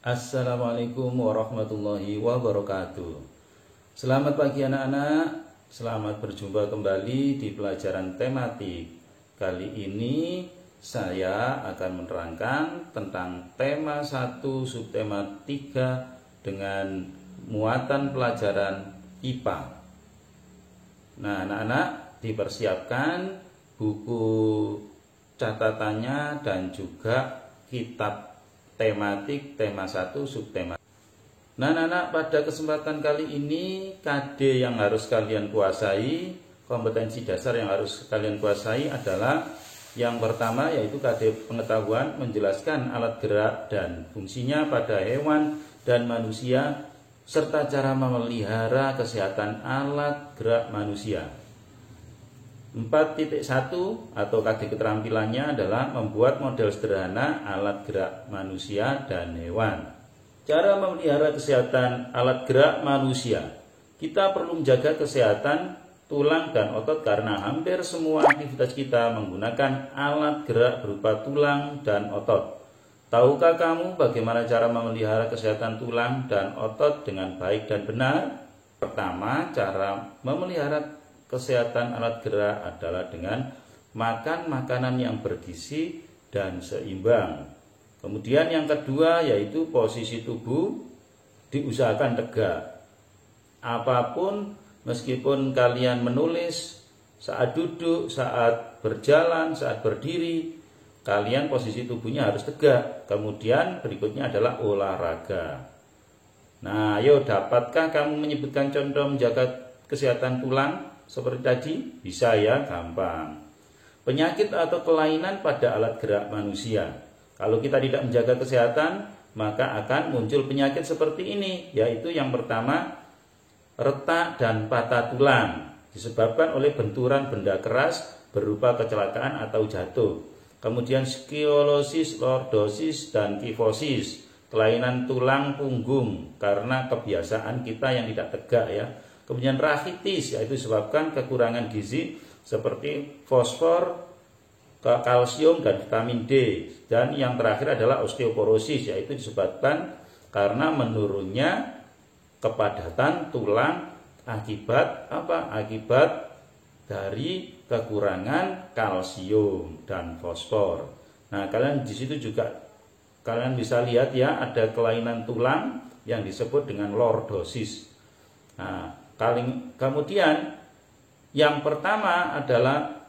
Assalamualaikum warahmatullahi wabarakatuh. Selamat pagi anak-anak, selamat berjumpa kembali di pelajaran tematik. Kali ini saya akan menerangkan tentang tema 1 subtema 3 dengan muatan pelajaran IPA. Nah anak-anak dipersiapkan buku catatannya dan juga kitab tematik tema 1 subtema. Nah anak-anak, pada kesempatan kali ini KD yang harus kalian kuasai, kompetensi dasar yang harus kalian kuasai adalah yang pertama, yaitu KD pengetahuan menjelaskan alat gerak dan fungsinya pada hewan dan manusia serta cara memelihara kesehatan alat gerak manusia. 4.1 atau KD keterampilannya adalah membuat model sederhana alat gerak manusia dan hewan. Cara memelihara kesehatan alat gerak manusia. Kita perlu menjaga kesehatan tulang dan otot karena hampir semua aktivitas kita menggunakan alat gerak berupa tulang dan otot. Tahukah kamu bagaimana cara memelihara kesehatan tulang dan otot dengan baik dan benar? Pertama, cara memelihara kesehatan alat gerak adalah dengan makan makanan yang bergizi dan seimbang. Kemudian yang kedua yaitu posisi tubuh diusahakan tegak. Apapun, meskipun kalian menulis, saat duduk, saat berjalan, saat berdiri, kalian posisi tubuhnya harus tegak. Kemudian berikutnya adalah olahraga. Nah, ayo, dapatkah kamu menyebutkan contoh menjaga kesehatan tulang? Seperti tadi, bisa ya, gampang. Penyakit atau kelainan pada alat gerak manusia. Kalau kita tidak menjaga kesehatan, maka akan muncul penyakit seperti ini, yaitu yang pertama, retak dan patah tulang, disebabkan oleh benturan benda keras berupa kecelakaan atau jatuh. Kemudian skoliyosis, lordosis, dan kifosis, kelainan tulang punggung karena kebiasaan kita yang tidak tegak ya. Kemudian rakitis, yaitu disebabkan kekurangan gizi seperti fosfor, kalsium, dan vitamin D. Dan yang terakhir adalah osteoporosis, yaitu disebabkan karena menurunnya kepadatan tulang akibat apa? Akibat dari kekurangan kalsium dan fosfor. Nah, kalian di situ juga kalian bisa lihat ya, ada kelainan tulang yang disebut dengan lordosis. Nah, kemudian yang pertama adalah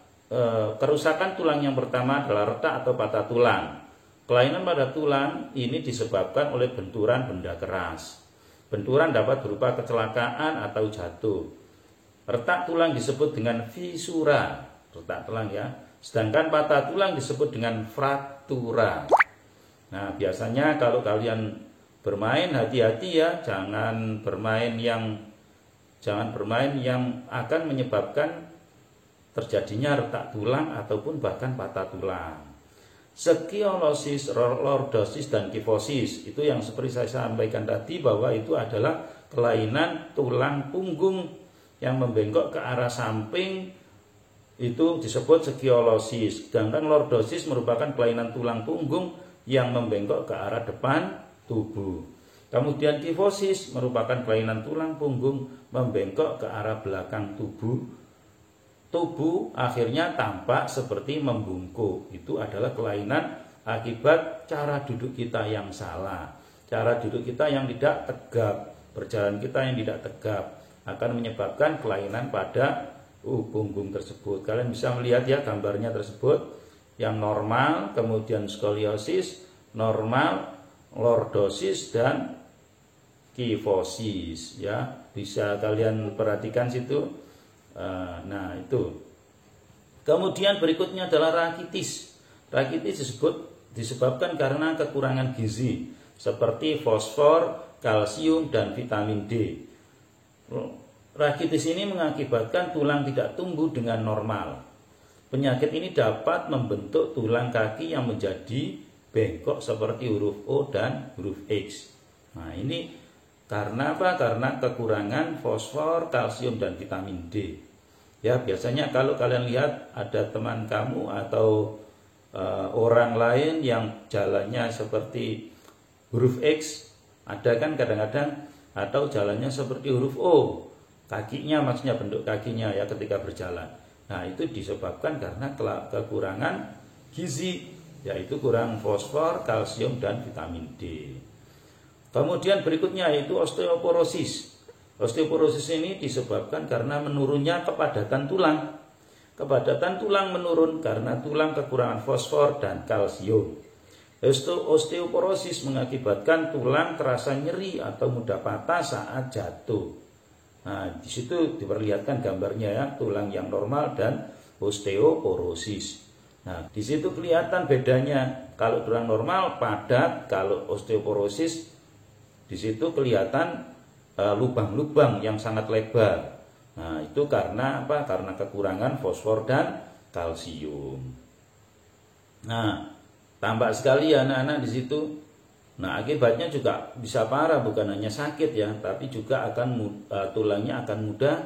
kerusakan tulang. Yang pertama adalah retak atau patah tulang. Kelainan pada tulang ini disebabkan oleh benturan benda keras. Benturan dapat berupa kecelakaan atau jatuh. Retak tulang disebut dengan fisura, retak tulang ya. Sedangkan patah tulang disebut dengan fraktura. Nah, biasanya kalau kalian bermain, hati-hati ya, jangan bermain yang akan menyebabkan terjadinya retak tulang ataupun bahkan patah tulang. Skoliyosis, lordosis, dan kifosis itu yang seperti saya sampaikan tadi, bahwa itu adalah kelainan tulang punggung yang membengkok ke arah samping, itu disebut skoliyosis. Sedangkan lordosis merupakan kelainan tulang punggung yang membengkok ke arah depan tubuh. Kemudian kifosis merupakan kelainan tulang punggung membengkok ke arah belakang tubuh. Tubuh akhirnya tampak seperti membungkuk. Itu adalah kelainan akibat cara duduk kita yang salah. Cara duduk kita yang tidak tegap, berjalan kita yang tidak tegap akan menyebabkan kelainan pada punggung tersebut. Kalian bisa melihat ya gambarnya tersebut. Yang normal, kemudian skoliosis, normal, lordosis, dan kifosis ya, bisa kalian perhatikan situ. Nah itu. Kemudian berikutnya adalah rakitis. Rakitis disebabkan karena kekurangan gizi seperti fosfor, kalsium, dan vitamin D. Rakitis ini mengakibatkan tulang tidak tumbuh dengan normal. Penyakit ini dapat membentuk tulang kaki yang menjadi bengkok seperti huruf O dan huruf X. Nah ini karena apa? Karena kekurangan fosfor, kalsium, dan vitamin D. Ya, biasanya kalau kalian lihat ada teman kamu atau orang lain yang jalannya seperti huruf X, ada kan kadang-kadang, atau jalannya seperti huruf O, kakinya maksudnya bentuk kakinya ya ketika berjalan. Nah, itu disebabkan karena kekurangan gizi, yaitu kurang fosfor, kalsium, dan vitamin D. Kemudian berikutnya yaitu osteoporosis. Osteoporosis ini disebabkan karena menurunnya kepadatan tulang. Kepadatan tulang menurun karena tulang kekurangan fosfor dan kalsium. Osteoporosis mengakibatkan tulang terasa nyeri atau mudah patah saat jatuh. Nah, di situ diperlihatkan gambarnya ya, tulang yang normal dan osteoporosis. Nah, di situ kelihatan bedanya. Kalau tulang normal padat, kalau osteoporosis di situ kelihatan lubang-lubang yang sangat lebar. Nah, itu karena apa? Karena kekurangan fosfor dan kalsium. Nah, tampak sekali ya anak-anak di situ. Nah, akibatnya juga bisa parah, bukan hanya sakit ya, tapi juga akan tulangnya akan mudah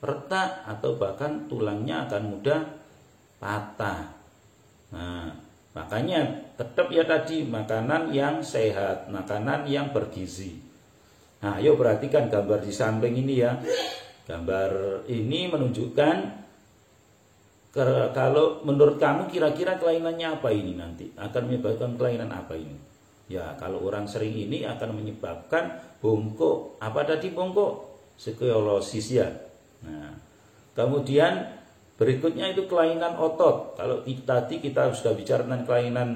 retak atau bahkan tulangnya akan mudah patah. Nah, makanya tetap ya tadi makanan yang sehat, makanan yang bergizi. Nah, ayo perhatikan gambar di samping ini ya. Gambar ini menunjukkan kalau menurut kamu kira-kira kelainannya apa ini nanti? Akan menyebabkan kelainan apa ini? Ya, kalau orang sering ini akan menyebabkan bongkok. Apa tadi bongkok? Skoliosis ya. Nah, kemudian berikutnya itu kelainan otot. Kalau tadi kita sudah bicara tentang kelainan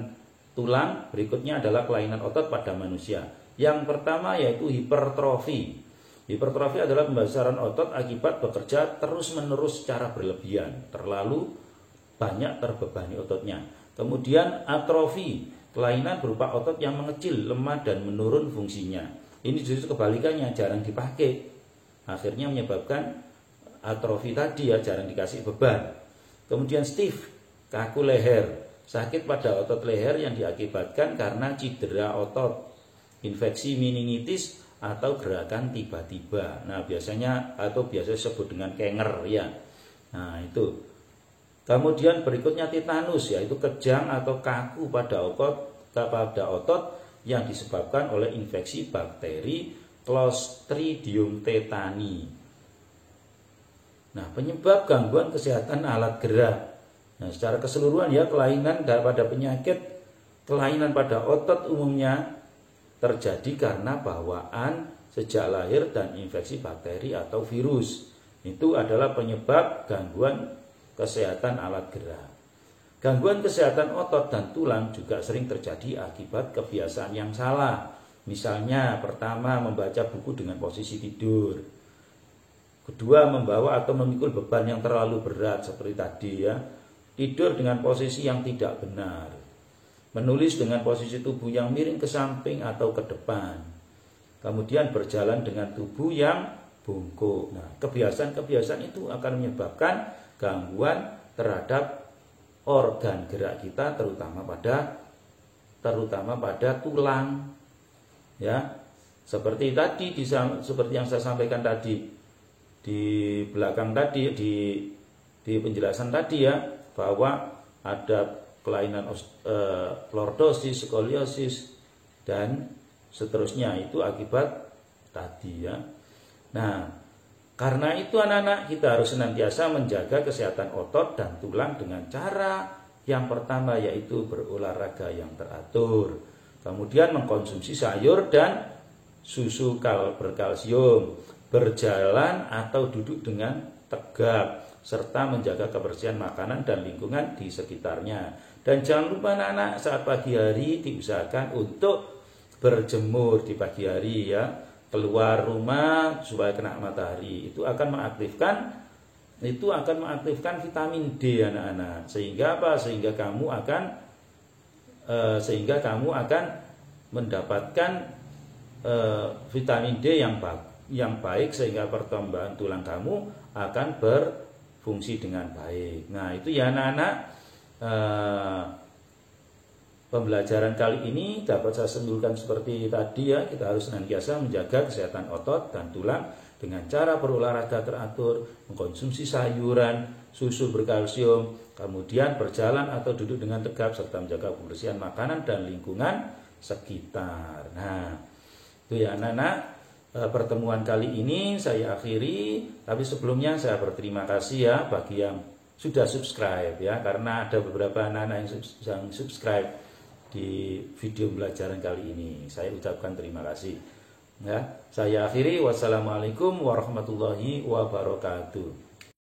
tulang, berikutnya adalah kelainan otot pada manusia. Yang pertama yaitu hipertrofi. Hipertrofi adalah pembesaran otot akibat bekerja terus-menerus secara berlebihan, terlalu banyak terbebani ototnya. Kemudian atrofi, kelainan berupa otot yang mengecil, lemah dan menurun fungsinya. Ini justru kebalikannya, jarang dipakai. Akhirnya menyebabkan atrofi tadi ya, jarang dikasih beban. Kemudian stiff, kaku leher, sakit pada otot leher yang diakibatkan karena cedera otot, infeksi meningitis atau gerakan tiba-tiba. Nah, biasanya disebut dengan kenger ya. Nah, itu. Kemudian berikutnya tetanus, yaitu kejang atau kaku pada otot yang disebabkan oleh infeksi bakteri Clostridium tetani. Nah, penyebab gangguan kesehatan alat gerak. Nah, secara keseluruhan ya, kelainan pada penyakit, kelainan pada otot umumnya terjadi karena bawaan sejak lahir dan infeksi bakteri atau virus. Itu adalah penyebab gangguan kesehatan alat gerak. Gangguan kesehatan otot dan tulang juga sering terjadi akibat kebiasaan yang salah. Misalnya, pertama, membaca buku dengan posisi tidur. Kedua, membawa atau memikul beban yang terlalu berat seperti tadi ya. Tidur dengan posisi yang tidak benar. Menulis dengan posisi tubuh yang miring ke samping atau ke depan. Kemudian berjalan dengan tubuh yang bungkuk. Nah, kebiasaan-kebiasaan itu akan menyebabkan gangguan terhadap organ gerak kita, terutama pada tulang. Ya, seperti tadi seperti yang saya sampaikan tadi di belakang tadi di penjelasan tadi ya, bahwa ada kelainan lordosis, skoliosis dan seterusnya, itu akibat tadi ya. Nah, karena itu anak-anak kita harus senantiasa menjaga kesehatan otot dan tulang dengan cara yang pertama yaitu berolahraga yang teratur. Kemudian mengkonsumsi sayur dan susu berkalsium, berjalan atau duduk dengan tegap, serta menjaga kebersihan makanan dan lingkungan di sekitarnya. Dan jangan lupa anak-anak, saat pagi hari diusahakan untuk berjemur di pagi hari ya, keluar rumah supaya kena matahari. Itu akan mengaktifkan vitamin D anak-anak. Sehingga apa? Sehingga kamu akan mendapatkan vitamin D yang baik sehingga pertumbuhan tulang kamu akan berfungsi dengan baik. Nah, itu ya anak-anak. Pembelajaran kali ini dapat saya simpulkan seperti tadi ya, kita harus senantiasa menjaga kesehatan otot dan tulang dengan cara berolahraga teratur, mengkonsumsi sayuran, susu berkalsium, kemudian berjalan atau duduk dengan tegap serta menjaga kebersihan makanan dan lingkungan sekitar. Nah, itu ya anak-anak. Pertemuan kali ini saya akhiri, tapi sebelumnya saya berterima kasih ya bagi yang sudah subscribe ya, karena ada beberapa anak-anak yang subscribe di video pembelajaran kali ini. Saya ucapkan terima kasih. Ya, saya akhiri. Wassalamualaikum warahmatullahi wabarakatuh.